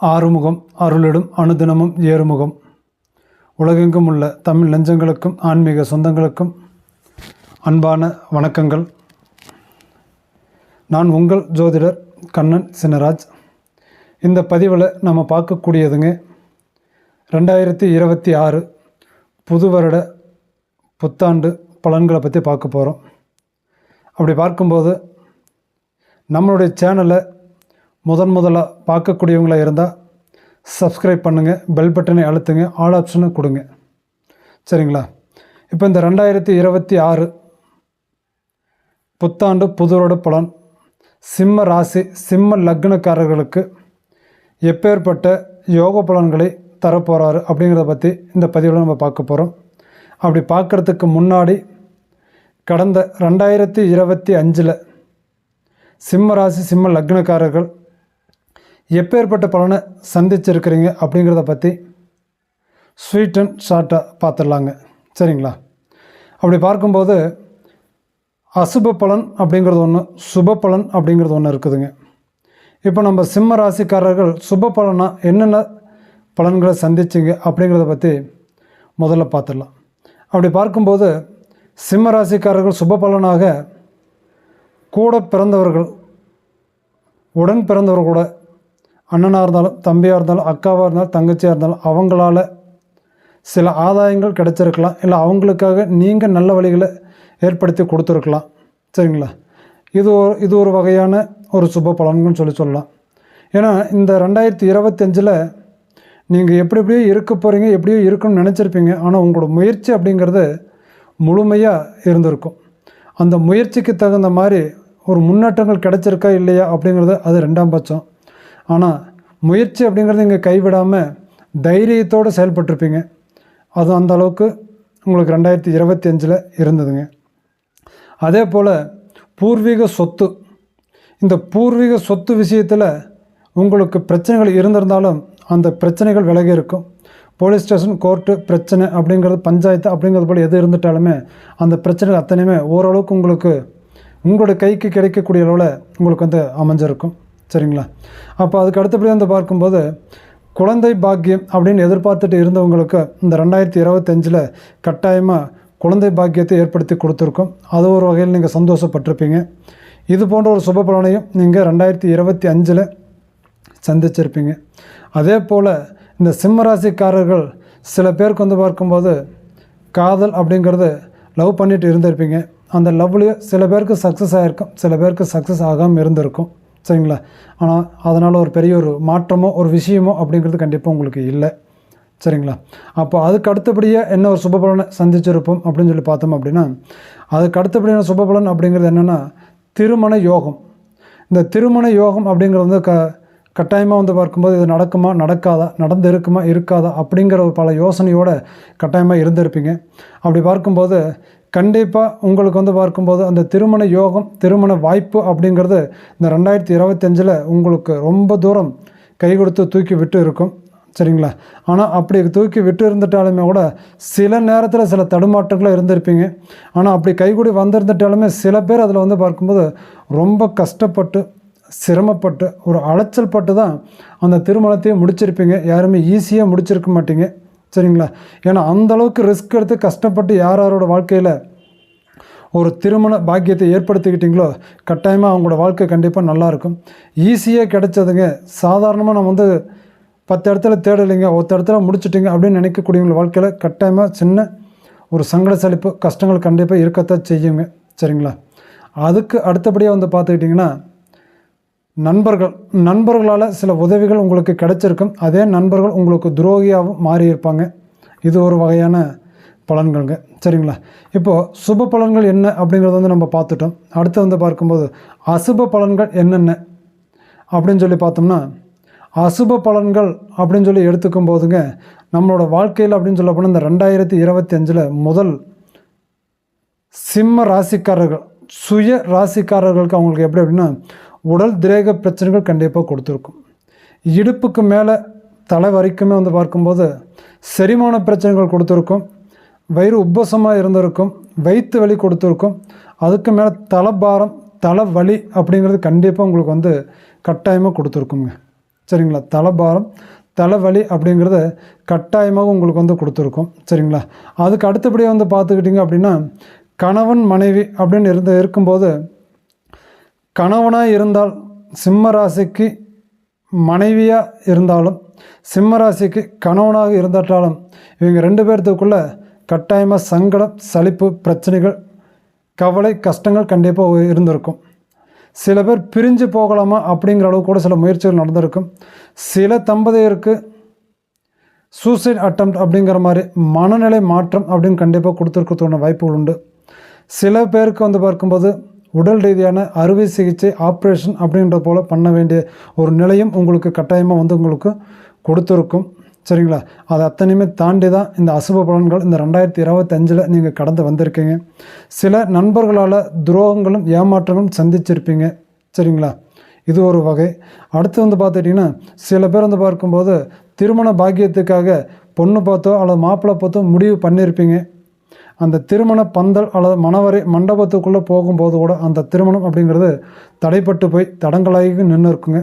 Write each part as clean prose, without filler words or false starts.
ஆறுமுகம் அருளிடும் அனுதினமும் ஏறுமுகம். உலகெங்கும் உள்ள தமிழ் நெஞ்சங்களுக்கும் ஆன்மீக சொந்தங்களுக்கும் அன்பான வணக்கங்கள். நான் உங்கள் ஜோதிடர் கண்ணன் சின்னராஜ். இந்த பதிவில் நம்ம பார்க்கக்கூடியதுங்க 2026 புது வருட புத்தாண்டு பலன்களை பற்றி பார்க்க போகிறோம். அப்படி பார்க்கும்போது நம்மளுடைய சேனலை முதலாக பார்க்கக்கூடியவங்களாக இருந்தால் சப்ஸ்கிரைப் பண்ணுங்கள், பெல் பட்டனை அழுத்துங்க, ஆல் ஆப்ஷனை கொடுங்க. சரிங்களா? இப்போ இந்த 2026 புத்தாண்டு புதுவருட பலன் சிம்ம ராசி சிம்ம லக்னக்காரர்களுக்கு எப்பேற்பட்ட யோக பலன்களை தரப்போகிறாரு அப்படிங்கிறத பற்றி இந்த பதிவில் நம்ம பார்க்க போகிறோம். அப்படி பார்க்குறதுக்கு முன்னாடி கடந்த 2025 சிம்ம ராசி சிம்ம லக்னக்காரர்கள் எப்பேற்பட்ட பலனை சந்திச்சிருக்கிறீங்க அப்படிங்கிறத பற்றி ஸ்வீட் அண்ட் ஷார்ட்டாக பார்த்துடலாங்க. சரிங்களா? அப்படி பார்க்கும்போது அசுப பலன் அப்படிங்கிறது ஒன்று, சுப பலன் அப்படிங்கிறது ஒன்று இருக்குதுங்க. இப்போ நம்ம சிம்ம ராசிக்காரர்கள் சுப பலனாக என்னென்ன பலன்களை சந்திச்சிங்க அப்படிங்கிறத பற்றி முதல்ல பார்த்துடலாம். அப்படி பார்க்கும்போது சிம்ம ராசிக்காரர்கள் சுப பலனாக கூட பிறந்தவர்கள், உடன் பிறந்தவர்கள் கூட, அண்ணனாக இருந்தாலும் தம்பியாக இருந்தாலும் அக்காவாக இருந்தாலும் தங்கச்சியாக இருந்தாலும் அவங்களால சில ஆதாயங்கள் கிடைச்சிருக்கலாம். இல்லை அவங்களுக்காக நீங்கள் நல்ல வழிகளை ஏற்படுத்தி கொடுத்துருக்கலாம். சரிங்களா? இது ஒரு வகையான ஒரு சுப பலன்கள்னு சொல்லலாம். ஏன்னா இந்த 2025 நீங்கள் எப்படியோ இருக்க போகிறீங்க, எப்படியோ இருக்குன்னு நினச்சிருப்பீங்க. ஆனால் உங்களோட முயற்சி அப்படிங்கிறது முழுமையாக இருந்திருக்கும். அந்த முயற்சிக்கு தகுந்த மாதிரி ஒரு முன்னேற்றங்கள் கிடைச்சிருக்கா இல்லையா அப்படிங்கிறது அது ரெண்டாம் பட்சம். ஆனால் முயற்சி அப்படிங்கிறது நீங்கள் கைவிடாமல் தைரியத்தோடு செயல்பட்டிருப்பீங்க. அது அந்த அளவுக்கு உங்களுக்கு 2025 இருந்ததுங்க. அதே போல் பூர்வீக சொத்து, இந்த பூர்வீக சொத்து விஷயத்தில் உங்களுக்கு பிரச்சனைகள் இருந்திருந்தாலும் அந்த பிரச்சனைகள் விலகி இருக்கும். போலீஸ் ஸ்டேஷன், கோர்ட்டு பிரச்சனை அப்படிங்கிறது, பஞ்சாயத்து அப்படிங்கிறது போல் எது இருந்துட்டாலுமே அந்த பிரச்சனைகள் அத்தனையுமே ஓரளவுக்கு உங்களுக்கு உங்களோட கைக்கு கிடைக்கக்கூடிய அளவில் உங்களுக்கு அமைஞ்சிருக்கும். சரிங்களா? அப்போ அதுக்கு அடுத்தபடி பார்க்கும்போது குழந்தை பாக்கியம் அப்படின்னு எதிர்பார்த்துட்டு இருந்தவங்களுக்கு இந்த 2025 கட்டாயமாக குழந்தை பாக்கியத்தை ஏற்படுத்தி கொடுத்துருக்கோம். அது ஒரு வகையில் நீங்கள் சந்தோஷப்பட்டிருப்பீங்க. இது போன்ற ஒரு சுப பலனையும் நீங்கள் 2025 சந்திச்சிருப்பீங்க. அதே போல் இந்த சிம்மராசிக்காரர்கள் சில பேருக்கு பார்க்கும்போது காதல் அப்படிங்கிறது லவ் பண்ணிட்டு இருந்திருப்பீங்க. அந்த லவ்லேயும் சில பேருக்கு சக்ஸஸ் ஆகிருக்கும், சில பேருக்கு சக்ஸஸ் ஆகாமல் இருந்திருக்கும். சரிங்களா? ஆனால் அதனால் ஒரு பெரிய ஒரு மாற்றமோ ஒரு விஷயமோ அப்படிங்கிறது கண்டிப்பாக உங்களுக்கு இல்லை. சரிங்களா? அப்போ அதுக்கு அடுத்தபடியாக என்ன ஒரு சுபபலனை சந்திச்சிருப்போம் அப்படின்னு சொல்லி பார்த்தோம் அப்படின்னா, அதுக்கு அடுத்தபடியான சுபபலன் அப்படிங்கிறது என்னென்னா திருமண யோகம். இந்த திருமண யோகம் அப்படிங்கிறது கட்டாயமாக பார்க்கும்போது இது நடக்குமா நடக்காதா, நடந்து இருக்குமா இருக்காதா அப்படிங்கிற ஒரு பல யோசனையோடு கட்டாயமாக இருந்திருப்பீங்க. அப்படி பார்க்கும்போது கண்டிப்பாக உங்களுக்கு பார்க்கும்போது அந்த திருமண யோகம், திருமண வாய்ப்பு அப்படிங்கிறது இந்த 2025 உங்களுக்கு ரொம்ப தூரம் கை கொடுத்து தூக்கி விட்டு இருக்கும். சரிங்களா? ஆனால் அப்படி தூக்கி விட்டு இருந்துட்டாலுமே கூட சில நேரத்தில் சில தடுமாற்றங்களும் இருந்திருப்பீங்க. ஆனால் அப்படி கைகூடி வந்திருந்துட்டாலுமே சில பேர் அதில் பார்க்கும்போது ரொம்ப கஷ்டப்பட்டு சிரமப்பட்டு ஒரு அலைச்சல் பட்டு தான் அந்த திருமணத்தையும் முடிச்சிருப்பீங்க. யாருமே ஈஸியாக முடிச்சிருக்க மாட்டீங்க. சரிங்களா? ஏன்னா அந்தளவுக்கு ரிஸ்க் எடுத்து கஷ்டப்பட்டு யாரோட வாழ்க்கையில் ஒரு திருமண பாக்கியத்தை ஏற்படுத்திக்கிட்டீங்களோ கட்டாயமாக அவங்களோட வாழ்க்கை கண்டிப்பாக நல்லாயிருக்கும். ஈஸியாக கிடைச்சதுங்க. சாதாரணமாக நம்ம 10 இடத்துல தேடலைங்க, 10 இடத்துல முடிச்சுட்டிங்க அப்படின்னு நினைக்கக்கூடியவங்க வாழ்க்கையில் கட்டாயமாக சின்ன ஒரு சங்கட சலிப்பு கஷ்டங்கள் கண்டிப்பாக இருக்கத்தான் செய்யுங்க. சரிங்களா? அதுக்கு அடுத்தபடியாக பார்த்துக்கிட்டிங்கன்னா நண்பர்களால் சில உதவிகள் உங்களுக்கு கிடைச்சிருக்கும். அதே நண்பர்கள் உங்களுக்கு துரோகியாகவும் மாறியிருப்பாங்க. இது ஒரு வகையான பலன்கள்ங்க. சரிங்களா? இப்போது சுப பலன்கள் என்ன அப்படிங்கிறத நம்ம பார்த்துட்டோம். அடுத்து பார்க்கும்போது அசுப பலன்கள் என்னென்ன அப்படின்னு சொல்லி பார்த்தோம்னா, அசுப பலன்கள் அப்படின்னு சொல்லி எடுத்துக்கும் போதுங்க நம்மளோட வாழ்க்கையில் அப்படின்னு சொல்ல போனால் இந்த 2025 முதல் சிம்ம ராசிக்காரர்கள், சுய ராசிக்காரர்களுக்கு அவங்களுக்கு எப்படி அப்படின்னா உடல் திரேக பிரச்சனைகள் கண்டிப்பாக கொடுத்துருக்கும். இடுப்புக்கு மேலே தலை வரைக்குமே பார்க்கும்போது செரிமான பிரச்சனைகள் கொடுத்துருக்கும். வயிறு உப்பசமாக இருந்திருக்கும், வயிற்று வலி கொடுத்துருக்கும். அதுக்கு மேலே தலைபாரம், தலை வலி அப்படிங்கிறது கண்டிப்பாக உங்களுக்கு கட்டாயமாக கொடுத்துருக்குங்க. சரிங்களா. தலைபாரம், தலைவலி அப்படிங்கிறத கட்டாயமாக உங்களுக்கு வந்து கொடுத்துருக்கும். சரிங்களா. அதுக்கு அடுத்தபடியாக வந்து பார்த்துக்கிட்டிங்க அப்படின்னா, கணவன் மனைவி அப்படின்னு இருக்கும்போது, கணவனாக இருந்தால் சிம்ம ராசிக்கு மனைவியாக இருந்தாலும், சிம்ம ராசிக்கு கணவனாக இருந்தாலும், இவங்க 2 பேர்த்துக்குள்ளே கட்டாயமாக சங்கடம், சலிப்பு, பிரச்சனைகள், கவலை, கஷ்டங்கள் கண்டிப்பாக இருந்திருக்கும். சில பேர் பிரிஞ்சு போகலாமா அப்படிங்கிற அளவு கூட சில முயற்சிகள் நடந்திருக்கும். சில தம்பதியருக்கு சூசைட் அட்டெம்ப்ட் அப்படிங்கிற மாதிரி மனநிலை மாற்றம் அப்படின்னு கண்டிப்பாக கொடுத்துருக்கிறதுக்கான வாய்ப்புகள் உண்டு. சில பேருக்கு வந்து பார்க்கும்போது உடல் ரீதியான அறுவை சிகிச்சை, ஆப்ரேஷன் அப்படின்ற போல் பண்ண வேண்டிய ஒரு நிலையும் உங்களுக்கு கட்டாயமாக வந்து உங்களுக்கு கொடுத்துருக்கும். சரிங்களா. அது அத்தனையுமே தாண்டி தான் இந்த அசுப பலன்கள் இந்த 2025 நீங்கள் கடந்து வந்திருக்கீங்க. சில நண்பர்களால் துரோகங்களும் ஏமாற்றங்களும் சந்திச்சிருப்பீங்க. சரிங்களா. இது ஒரு வகை. அடுத்து வந்து பார்த்துட்டிங்கன்னா, சில பேர் வந்து பார்க்கும்போது திருமண பாக்கியத்துக்காக பொண்ணு பார்த்தோ அல்லது மாப்பிள்ளை பார்த்தோ முடிவு பண்ணியிருப்பீங்க. அந்த திருமண பந்தல் அல்லது மணவரை மண்டபத்துக்குள்ளே போகும்போது கூட அந்த திருமணம் அப்படிங்கிறது தடைப்பட்டு போய் தடங்களாகி நின்று இருக்குங்க.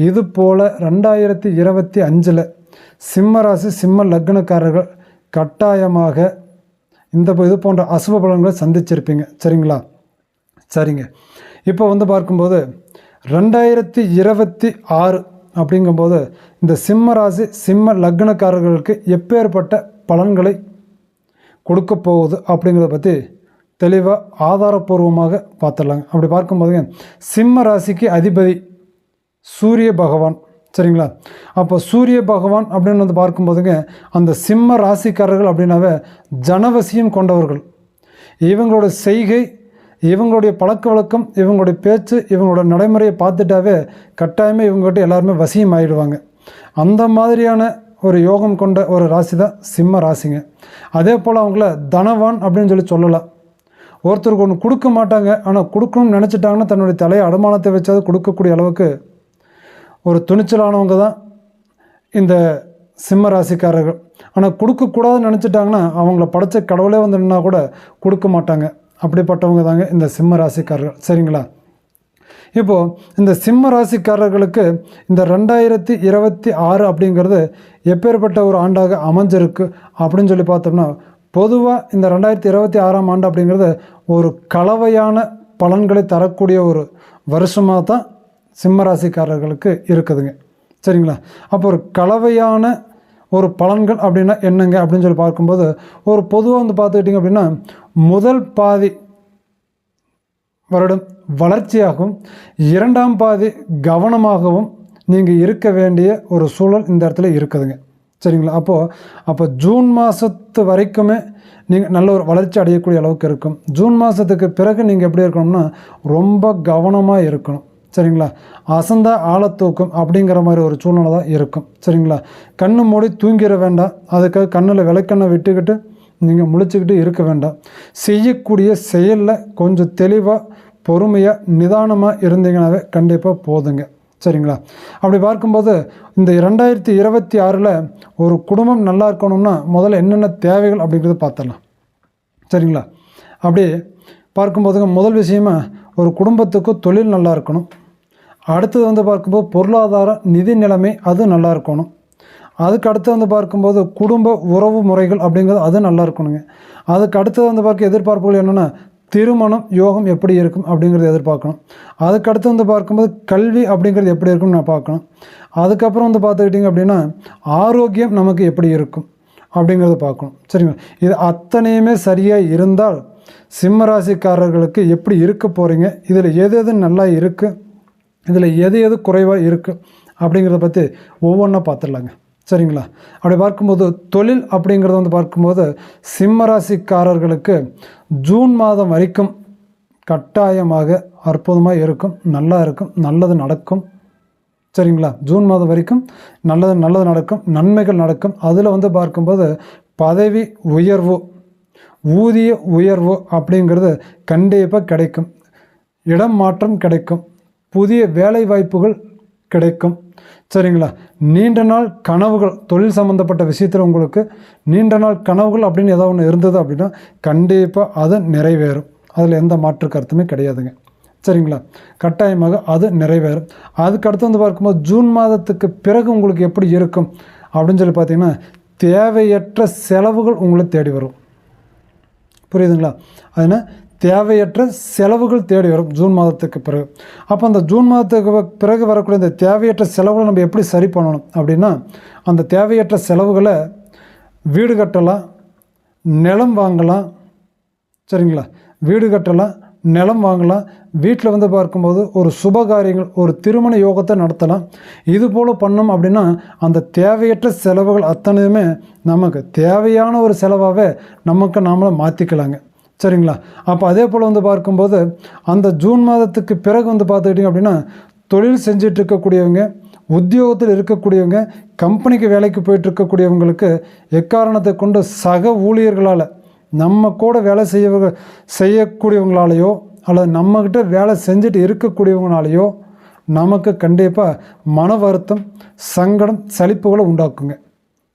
இது போல் 2025 சிம்ம ராசி, சிம்ம லக்னக்காரர்கள் கட்டாயமாக இது போன்ற அசுப பலன்களை சந்திச்சிருப்பீங்க. சரிங்களா. சரிங்க. இப்போ வந்து பார்க்கும்போது 2026 அப்படிங்கும்போது இந்த சிம்ம ராசி, சிம்ம லக்னக்காரர்களுக்கு எப்பேற்பட்ட பலன்களை கொடுக்க போகுது அப்படிங்கிறத பற்றி தெளிவாக ஆதாரபூர்வமாக பார்த்துடலாங்க. அப்படி பார்க்கும்போதுங்க, சிம்ம ராசிக்கு அதிபதி சூரிய பகவான். சரிங்களா. அப்போ சூரிய பகவான் அப்படின்னு வந்து பார்க்கும்போதுங்க, அந்த சிம்ம ராசிக்காரர்கள் அப்படின்னாவே ஜனவசியம் கொண்டவர்கள். இவங்களோட செய்கை, இவங்களுடைய பழக்க வழக்கம், இவங்களுடைய பேச்சு, இவங்களோட நடைமுறையை பார்த்துட்டாவே கட்டாயமாக இவங்ககிட்ட எல்லாருமே வசியம் ஆகிடுவாங்க. அந்த மாதிரியான ஒரு யோகம் கொண்ட ஒரு ராசி தான் சிம்ம ராசிங்க. அதே போல் அவங்கள தனவான் அப்படின்னு சொல்லலாம். ஒருத்தருக்கு ஒன்று கொடுக்க மாட்டாங்க, ஆனால் கொடுக்கணும்னு நினச்சிட்டாங்கன்னா தன்னுடைய தலையை அடமானத்தை வச்சாவது கொடுக்கக்கூடிய அளவுக்கு ஒரு துணிச்சலானவங்க தான் இந்த சிம்ம ராசிக்காரர்கள். ஆனால் கொடுக்கக்கூடாதுன்னு நினச்சிட்டாங்கன்னா அவங்கள படைச்ச கடவுளே வந்து நின்னா கூட கொடுக்க மாட்டாங்க. அப்படிப்பட்டவங்க தாங்க இந்த சிம்ம ராசிக்காரர்கள். சரிங்களா. இப்போது இந்த சிம்ம ராசிக்காரர்களுக்கு இந்த 2026 அப்படிங்கிறது எப்பேற்பட்ட ஒரு ஆண்டாக அமைஞ்சிருக்கு அப்படின்னு சொல்லி பார்த்தோம்னா, பொதுவாக இந்த 2026ஆம் ஆண்டு அப்படிங்கிறது ஒரு கலவையான பலன்களை தரக்கூடிய ஒரு வருஷமாக தான் சிம்ம ராசிக்காரர்களுக்கு இருக்குதுங்க. சரிங்களா. அப்போ ஒரு கலவையான ஒரு பலன்கள் அப்படின்னா என்னங்க அப்படின்னு சொல்லி பார்க்கும்போது, ஒரு பொதுவாக வந்து பார்த்துக்கிட்டிங்க அப்படின்னா, முதல் பாதி வருடம் வளர்ச்சியாகவும், 2ஆம் பாதி கவனமாகவும் நீங்கள் இருக்க வேண்டிய ஒரு சூழல் இந்த இடத்துல இருக்குதுங்க. சரிங்களா. அப்போ ஜூன் மாதத்து வரைக்குமே நீங்கள் நல்ல ஒரு வளர்ச்சி அடையக்கூடிய அளவுக்கு இருக்கும். ஜூன் மாதத்துக்கு பிறகு நீங்கள் எப்படி இருக்கணும்னா ரொம்ப கவனமாக இருக்கணும். சரிங்களா. அசந்தா ஆழத்தூக்கம் அப்படிங்கிற மாதிரி ஒரு சூழ்நிலை தான் இருக்கும். சரிங்களா. கண்ணு மூடி தூங்கிட வேண்டாம். அதுக்காக கண்ணில் விளக்கெண்ணை விட்டுக்கிட்டு நீங்கள் முழிச்சுக்கிட்டு இருக்க வேண்டாம். செய்யக்கூடிய செயலில் கொஞ்சம் தெளிவாக, பொறுமையாக, நிதானமாக இருந்தீங்கன்னாவே கண்டிப்பாக போதுங்க. சரிங்களா. அப்படி பார்க்கும்போது இந்த 2026 ஒரு குடும்பம் நல்லா இருக்கணும்னா முதல்ல என்னென்ன தேவைகள் அப்படிங்கிறத பார்த்துடலாம். சரிங்களா. அப்படி பார்க்கும்போதுங்க, முதல் விஷயமா ஒரு குடும்பத்துக்கு தொழில் நல்லா இருக்கணும். அடுத்தது வந்து பார்க்கும்போது பொருளாதார நிதி நிலைமை அது நல்லா இருக்கணும். அதுக்கு அடுத்து வந்து பார்க்கும்போது குடும்ப உறவு முறைகள் அப்படிங்கிறது அது நல்லா இருக்கணுங்க. அதுக்கு அடுத்தது வந்து பார்க்க எதிர்பார்ப்புகள் என்னென்னா, திருமணம் யோகம் எப்படி இருக்கும் அப்படிங்கிறத எதிர்பார்க்கணும். அதுக்கடுத்து வந்து பார்க்கும்போது கல்வி அப்படிங்கிறது எப்படி இருக்கும்னு நான் பார்க்கணும். அதுக்கப்புறம் வந்து பார்த்துக்கிட்டிங்க அப்படின்னா ஆரோக்கியம் நமக்கு எப்படி இருக்கும் அப்படிங்கிறத பார்க்கணும். சரிங்களா. இது அத்தனையுமே சரியாக இருந்தால் சிம்ம ராசிக்காரர்களுக்கு எப்படி இருக்க போகிறீங்க, இதில் எது எது நல்லா இருக்குது, இதில் எது எது குறைவாக இருக்குது அப்படிங்கிறத பற்றி ஒவ்வொன்றா பார்த்துடலாங்க. சரிங்களா. அப்படி பார்க்கும்போது தொழில் அப்படிங்கிறத வந்து பார்க்கும்போது சிம்ம ராசிக்காரர்களுக்கு ஜூன் மாதம் வரைக்கும் கட்டாயமாக அற்புதமாக இருக்கும், நல்லா இருக்கும், நல்லது நடக்கும். சரிங்களா. ஜூன் மாதம் வரைக்கும் நல்லது நடக்கும், நன்மைகள் நடக்கும். அதில் வந்து பார்க்கும்போது பதவி உயர்வு, ஊதிய உயர்வு அப்படிங்கிறது கண்டிப்பாக கிடைக்கும். இடம் மாற்றம் கிடைக்கும், புதிய வேலை வாய்ப்புகள் கிடைக்கும். சரிங்களா. நீண்ட நாள் கனவுகள், தொழில் சம்மந்தப்பட்ட விஷயத்தில் உங்களுக்கு நீண்ட நாள் கனவுகள் அப்படின்னு ஏதாவது ஒன்று இருந்தது அப்படின்னா கண்டிப்பாக அது நிறைவேறும். அதில் எந்த மாற்று கருத்துமே கிடையாதுங்க. சரிங்களா? கட்டாயமாக அது நிறைவேறும். அதுக்கு அடுத்து வந்து பார்க்கும்போது ஜூன் மாதத்துக்கு பிறகு உங்களுக்கு எப்படி இருக்கும் அப்படின்னு சொல்லி பார்த்தீங்கன்னா, தேவையற்ற செலவுகள் உங்களை தேடி வரும். புரியுதுங்களா? அதனால் தேவையற்ற செலவுகள் தேடி வரும் ஜூன் மாதத்துக்கு பிறகு. அப்போ அந்த ஜூன் மாதத்துக்கு பிறகு வரக்கூடிய இந்த தேவையற்ற செலவுகளை நம்ம எப்படி சரி பண்ணணும் அப்படின்னா, அந்த தேவையற்ற செலவுகளை வீடு கட்டலாம், நிலம் வாங்கலாம். சரிங்களா? வீடு கட்டலாம், நிலம் வாங்கலாம். வீட்டில் வந்து பார்க்கும்போது ஒரு சுபகாரியங்கள், ஒரு திருமண யோகத்தை நடத்தலாம். இது போல் பண்ணோம் அப்படின்னா அந்த தேவையற்ற செலவுகள் அத்தனையுமே நமக்கு தேவையான ஒரு செலவாகவே நமக்கு நாமளை மாற்றிக்கலாங்க. சரிங்களா? அப்போ அதே போல் வந்து பார்க்கும்போது அந்த ஜூன் மாதத்துக்கு பிறகு வந்து பார்த்துக்கிட்டிங்க அப்படின்னா, தொழில் செஞ்சிட்டு இருக்கக்கூடியவங்க, உத்தியோகத்தில் இருக்கக்கூடியவங்க, கம்பெனிக்கு வேலைக்கு போயிட்டு இருக்கக்கூடியவங்களுக்கு எக்காரணத்தை கொண்டு சக ஊழியர்களால், நம்ம கூட வேலை செய்யக்கூடியவங்களாலேயோ அல்லது நம்மக்கிட்ட வேலை செஞ்சுட்டு இருக்கக்கூடியவங்களாலேயோ நமக்கு கண்டிப்பாக மன வருத்தம், சங்கடம், சலிப்புகளை உண்டாக்குங்க.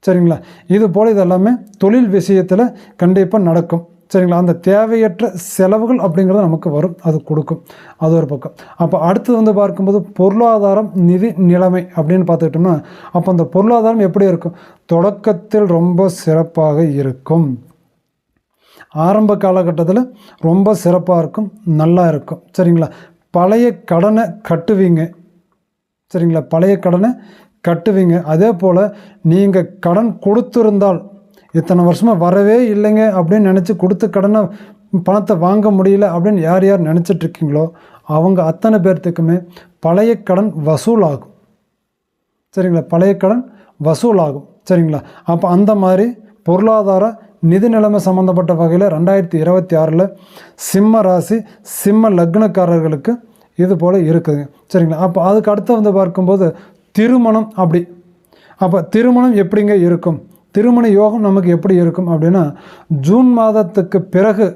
சரிங்களா? இது போல் இதெல்லாமே தொழில் விஷயத்தில் கண்டிப்பாக நடக்கும். சரிங்களா? அந்த தேவையற்ற செலவுகள் அப்படிங்கிறது நமக்கு வரும், அது கொடுக்கும். அது ஒரு பக்கம். அப்போ அடுத்தது வந்து பார்க்கும்போது பொருளாதாரம், நிதி நிலைமை அப்படின்னு பார்த்துக்கிட்டோம்னா, அப்போ அந்த பொருளாதாரம் எப்படி இருக்கும்? தொடக்கத்தில் ரொம்ப சிறப்பாக இருக்கும். ஆரம்ப காலகட்டத்தில் ரொம்ப சிறப்பாக இருக்கும், நல்லா இருக்கும். சரிங்களா? பழைய கடனை கட்டுவீங்க. சரிங்களா? பழைய கடனை கட்டுவீங்க. அதே போல் நீங்கள் கடன் கொடுத்துருந்தால், இத்தனை வருஷமாக வரவே இல்லைங்க அப்படின்னு நினச்சி கொடுத்த கடனை பணத்தை வாங்க முடியல அப்படின்னு யார் யார் நினச்சிட்ருக்கீங்களோ அவங்க அத்தனை பேர்த்துக்குமே பழைய கடன் வசூலாகும். சரிங்களா? பழைய கடன் வசூலாகும். சரிங்களா? அப்போ அந்த மாதிரி பொருளாதார நிதி நிலைமை சம்மந்தப்பட்ட வகையில் 2026 சிம்ம ராசி, சிம்ம லக்னக்காரர்களுக்கு இது போல் இருக்குதுங்க. சரிங்களா? அப்போ அதுக்கு அடுத்து வந்து பார்க்கும்போது திருமணம் அப்படி. அப்போ திருமணம் எப்படிங்க இருக்கும்? திருமண யோகம் நமக்கு எப்படி இருக்கும் அப்படின்னா, ஜூன் மாதத்துக்கு பிறகு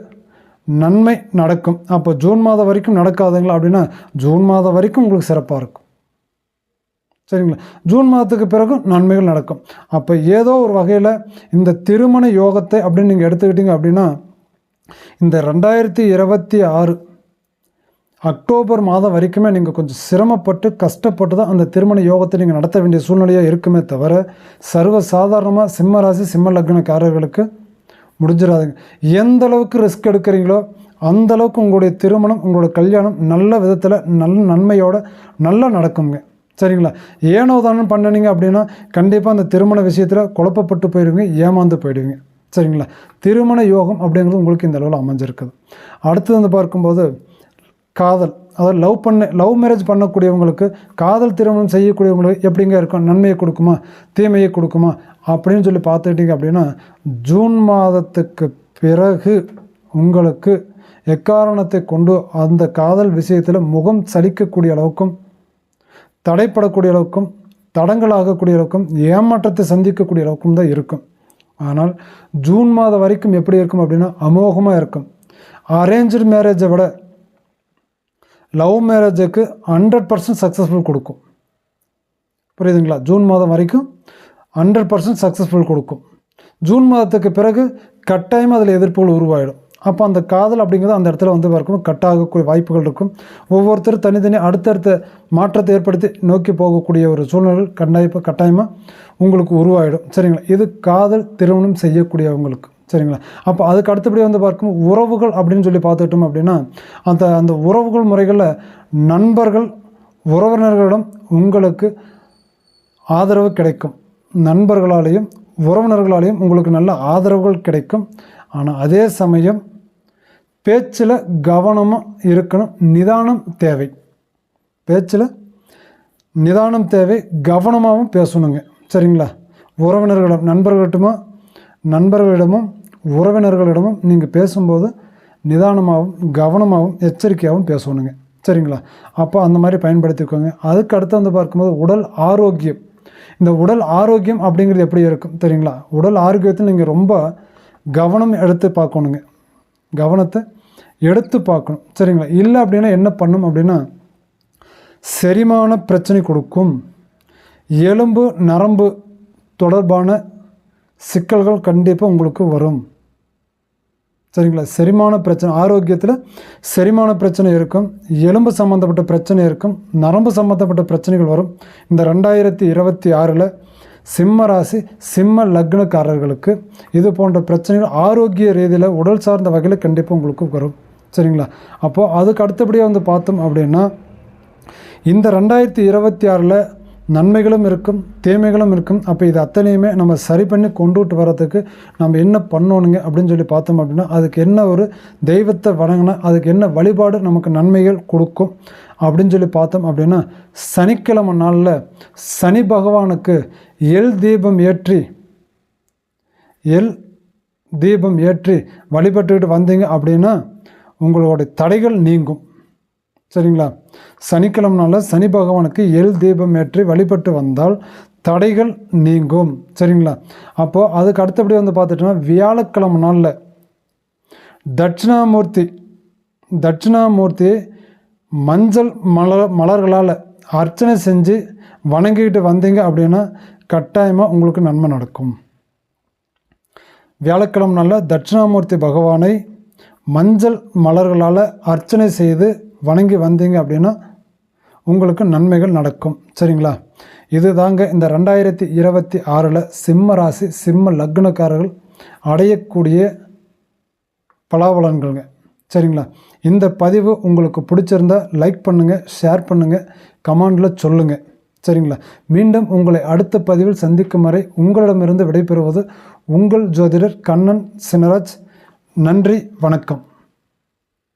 நன்மை நடக்கும். அப்போ ஜூன் மாதம் வரைக்கும் நடக்காதுங்களா அப்படின்னா, ஜூன் மாதம் வரைக்கும் உங்களுக்கு சிறப்பாக இருக்கும். சரிங்களா? ஜூன் மாதத்துக்கு பிறகு நன்மைகள் நடக்கும். அப்போ ஏதோ ஒரு வகையில் இந்த திருமண யோகத்தை அப்படின்னு நீங்கள் எடுத்துக்கிட்டீங்க அப்படின்னா, இந்த 2026 அக்டோபர் மாதம் வரைக்குமே நீங்கள் கொஞ்சம் சிரமப்பட்டு கஷ்டப்பட்டு தான் அந்த திருமண யோகத்தை நீங்கள் நடத்த வேண்டிய சூழ்நிலையாக இருக்குமே தவிர, சர்வ சாதாரணமாக சிம்ம ராசி, சிம்ம லக்னக்காரர்களுக்கு முடிஞ்சிடாதுங்க. எந்த அளவுக்கு ரிஸ்க் எடுக்கிறீங்களோ அந்தளவுக்கு உங்களுடைய திருமணம், உங்களுடைய கல்யாணம் நல்ல விதத்தில், நல்ல நன்மையோடு நல்லா நடக்குங்க. சரிங்களா? ஏனோ தானே பண்ணினீங்க அப்படின்னா கண்டிப்பாக அந்த திருமண விஷயத்தில் குழப்பப்பட்டு போயிடுவீங்க, ஏமாந்து போயிடுவீங்க. சரிங்களா? திருமண யோகம் அப்படிங்கிறது உங்களுக்கு இந்த அளவில் அமைஞ்சிருக்குது. அடுத்தது வந்து பார்க்கும்போது காதல், அதாவது லவ் மேரேஜ் பண்ணக்கூடியவங்களுக்கு, காதல் திருமணம் செய்யக்கூடியவங்களுக்கு எப்படிங்க இருக்கும்? நன்மையை கொடுக்குமா, தீமையை கொடுக்குமா அப்படின்னு சொல்லி பார்த்துக்கிட்டிங்க அப்படின்னா, ஜூன் மாதத்துக்கு பிறகு உங்களுக்கு எக்காரணத்தை கொண்டு அந்த காதல் விஷயத்தில் முகம் சலிக்கக்கூடிய அளவுக்கும், தடைப்படக்கூடிய அளவுக்கும், தடங்களாகக்கூடிய அளவுக்கும், ஏமாற்றத்தை சந்திக்கக்கூடிய அளவுக்கும் தான் இருக்கும். ஆனால் ஜூன் மாதம் வரைக்கும் எப்படி இருக்கும் அப்படின்னா அமோகமாக இருக்கும். அரேஞ்சு மேரேஜை விட லவ் மேரேஜுக்கு 100% சக்ஸஸ்ஃபுல் கொடுக்கும். புரியுதுங்களா? ஜூன் மாதம் வரைக்கும் 100% சக்ஸஸ்ஃபுல் கொடுக்கும். ஜூன் மாதத்துக்கு பிறகு கட்டாயமாக அதில் எதிர்ப்புகள் உருவாயிடும். அப்போ அந்த காதல் அப்படிங்கிறது அந்த இடத்துல வந்து பார்க்கும் கட்டாகக்கூடிய வாய்ப்புகள் இருக்கும். ஒவ்வொருத்தரும் தனித்தனி அடுத்தடுத்த மாற்றத்தை ஏற்படுத்தி நோக்கி போகக்கூடிய ஒரு சூழ்நிலைகள் கட்டாயமாக உங்களுக்கு உருவாயிடும். சரிங்களா? இது காதல் திருமணம் செய்யக்கூடியவங்களுக்கு. சரிங்களா? அப்போ அதுக்கு அடுத்தபடியாக வந்து பார்க்கும் உறவுகள் அப்படின்னு சொல்லி பார்த்துக்கிட்டோம் அப்படின்னா, அந்த உறவுகள் முறைகளில் நண்பர்கள், உறவினர்களிடம் உங்களுக்கு ஆதரவு கிடைக்கும். நண்பர்களாலேயும் உறவினர்களாலேயும் உங்களுக்கு நல்ல ஆதரவுகள் கிடைக்கும். ஆனால் அதே சமயம் பேச்சில் கவனமாக இருக்கணும், நிதானம் தேவை. பேச்சில் நிதானம் தேவை, கவனமாகவும் பேசணுங்க. சரிங்களா? நண்பர்களிடமும் உறவினர்களிடமும் நீங்கள் பேசும்போது நிதானமாகவும் கவனமாகவும் எச்சரிக்கையாகவும் பேசணுங்க. சரிங்களா? அப்போ அந்த மாதிரி பயன்படுத்திக்கோங்க. அதுக்கு அடுத்து வந்து பார்க்கும்போது உடல் ஆரோக்கியம். இந்த உடல் ஆரோக்கியம் அப்படிங்கிறது எப்படி இருக்கும் தெரியுங்களா? உடல் ஆரோக்கியத்தில் நீங்கள் ரொம்ப கவனம் எடுத்து பார்க்கணுங்க. கவனத்தை எடுத்து பார்க்கணும். சரிங்களா? இல்லை அப்படின்னா என்ன பண்ணும் அப்படின்னா, செரிமான பிரச்சனை கொடுக்கும். எலும்பு நரம்பு தொடர்பான சிக்கல்கள் கண்டிப்பாக உங்களுக்கு வரும். சரிங்களா. செரிமான பிரச்சனை, ஆரோக்கியத்தில் செரிமான பிரச்சனை இருக்கும், எலும்பு சம்மந்தப்பட்ட பிரச்சனை இருக்கும், நரம்பு சம்மந்தப்பட்ட பிரச்சனைகள் வரும். இந்த 2026 சிம்ம ராசி சிம்ம லக்னக்காரர்களுக்கு இது போன்ற பிரச்சனைகள் ஆரோக்கிய ரீதியில் உடல் சார்ந்த வகையில் கண்டிப்பாக உங்களுக்கு வரும். சரிங்களா. அப்போது அதுக்கு அடுத்தபடியாக பார்த்தோம் அப்படின்னா இந்த 2026 நன்மைகளும் இருக்கும், தீமைகளும் இருக்கும். அப்போ இது அத்தனையுமே நம்ம சரி பண்ணி கொண்டுட்டு வர்றதுக்கு நம்ம என்ன பண்ணணுங்க அப்படின்னு சொல்லி பார்த்தோம் அப்படின்னா அதுக்கு என்ன ஒரு தெய்வத்தை வணங்கினா அதுக்கு என்ன வழிபாடு நமக்கு நன்மைகள் கொடுக்கும் அப்படின்னு சொல்லி பார்த்தோம் அப்படின்னா சனிக்கிழமை நாளில் சனி பகவானுக்கு எல் தீபம் ஏற்றி வழிபட்டுக்கிட்டு வந்தீங்க அப்படின்னா உங்களுடைய தடைகள் நீங்கும். சரிங்களா. சனிக்கிழமை நாளில் சனி பகவானுக்கு எல் தீபம் ஏற்றி வழிபட்டு வந்தால் தடைகள் நீங்கும். சரிங்களா. அப்போது அதுக்கு அடுத்தபடி பார்த்துட்டோம்னா வியாழக்கிழமை நாளில் தட்சிணாமூர்த்தியை மஞ்சள் மலர்களால் அர்ச்சனை செஞ்சு வணங்கிக்கிட்டு வந்தீங்க அப்படின்னா கட்டாயமாக உங்களுக்கு நன்மை நடக்கும். வியாழக்கிழமை நாளில் தட்சிணாமூர்த்தி பகவானை மஞ்சள் மலர்களால் அர்ச்சனை செய்து வணங்கி வந்தீங்க அப்படின்னா உங்களுக்கு நன்மைகள் நடக்கும். சரிங்களா. இது தாங்க இந்த 2026 சிம்ம ராசி சிம்ம லக்னக்காரர்கள் அடையக்கூடிய பலாபலன்கள்ங்க. சரிங்களா. இந்த பதிவு உங்களுக்கு பிடிச்சிருந்தா லைக் பண்ணுங்கள், ஷேர் பண்ணுங்கள், கமெண்டில் சொல்லுங்கள். சரிங்களா. மீண்டும் உங்களை அடுத்த பதிவில் சந்திக்கும் வரை உங்களிடமிருந்து விடைபெறுவது உங்கள் ஜோதிடர் கண்ணன் சினராஜ். நன்றி, வணக்கம்.